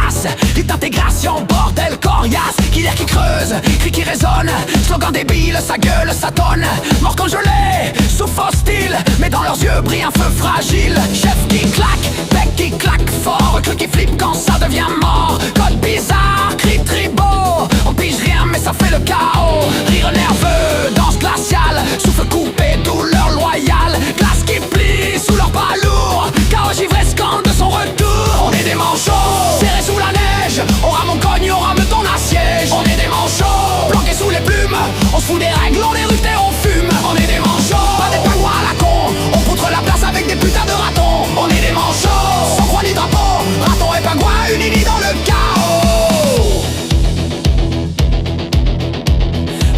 glace. Rite d'intégration, bordel coriace. Killer qui creuse, cri qui résonne. Slogan débile, sa gueule, sa tonne. Mort congelé, souffle hostile. Mais dans leurs yeux brille un feu fragile. Chef qui claque, bec qui claque fort. Cru qui flippe quand ça devient mort. Code bizarre, cri tribaux. On pige rien mais ça fait le chaos. Rire nerveux, danse glaciale. Souffle coupé, douleur loyale. Glace qui plie sous leur pas lourd. Chaos givré scande de son retour. On est des manchots, serrés sous la neige. On rame, on cogne, on rame ton assiège. On est des manchots, planqués sous les plumes. On se fout des règles, on érupte et on fume. On est des manchots, pas des pingouins à la con. On poutre la place avec des putains de ratons. On est des manchots, sans croix ni drapeau. Ratons et pingouins unis dans le chaos.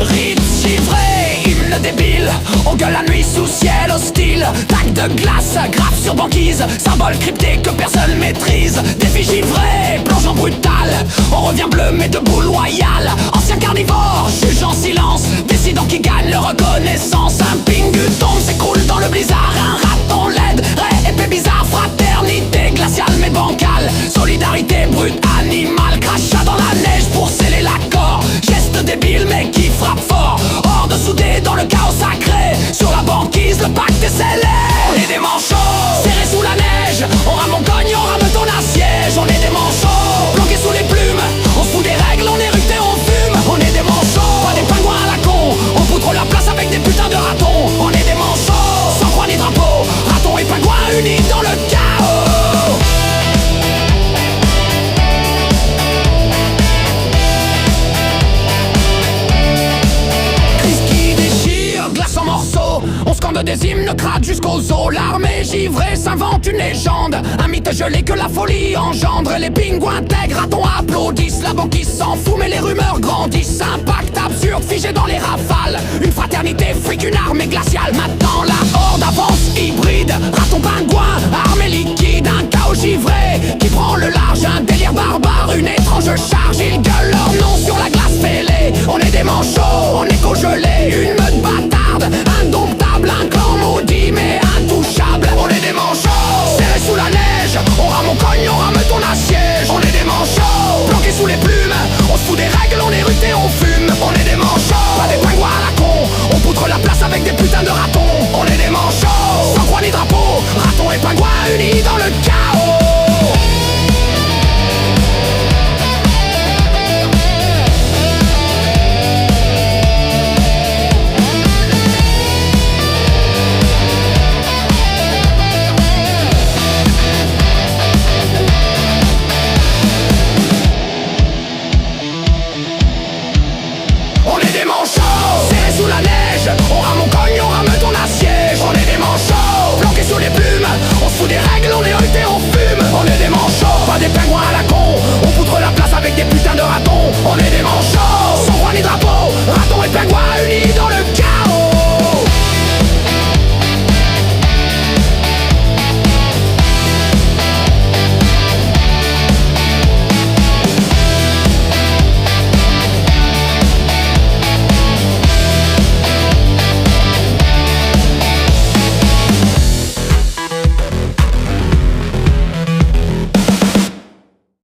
Rite givré, hymne débile. On gueule la nuit sous ciel hostile. Tac de glace, grave sur banquise. Symbole crypté que personne maîtrise. Défi givré, plongeon brutal. On revient bleu mais debout loyal. Ancien carnivore, juge en silence. Décidant qui gagne leur reconnaissance. Un pingu tombe, s'écroule dans le blizzard. Un raton laide, ré, épée bizarre. Fraternité glaciale mais bancale. Solidarité brute, animale. Crachat dans la neige pour sceller l'accord. Geste débile mais qui frappe fort. Horde soudée dans le chaos sacré. Sur la banquise, le pacte est scellé. On est des manchots, serrés sous la neige. On rame, on cogne, on rame ton assiège. On est des manchots, planqués sous les plumes. On se fout des règles, on érupte et on fume. On est des manchots, pas des pingouins à la con. On poutre la place avec des putains de ratons. On est des manchots, sans croix ni drapeau. Ratons et pingouins unis dans le chaos. Glace en morceaux, on scande des hymnes crades jusqu'aux os. L'armée givrée s'invente une légende. Un mythe gelé que la folie engendre. Les pingouins intègres, ratons applaudissent. La banquise s'en fout mais les rumeurs grandissent. Un pacte absurde figé dans les rafales. Une fraternité fric, une armée glaciale. Maintenant la horde avance hybride. Raton pingouin, armée liquide. Un chaos givré qui prend le large. Un délire barbare, une étrange charge. Ils gueulent leur nom sur la glace fêlée. On est des manchots, on est congelés. Une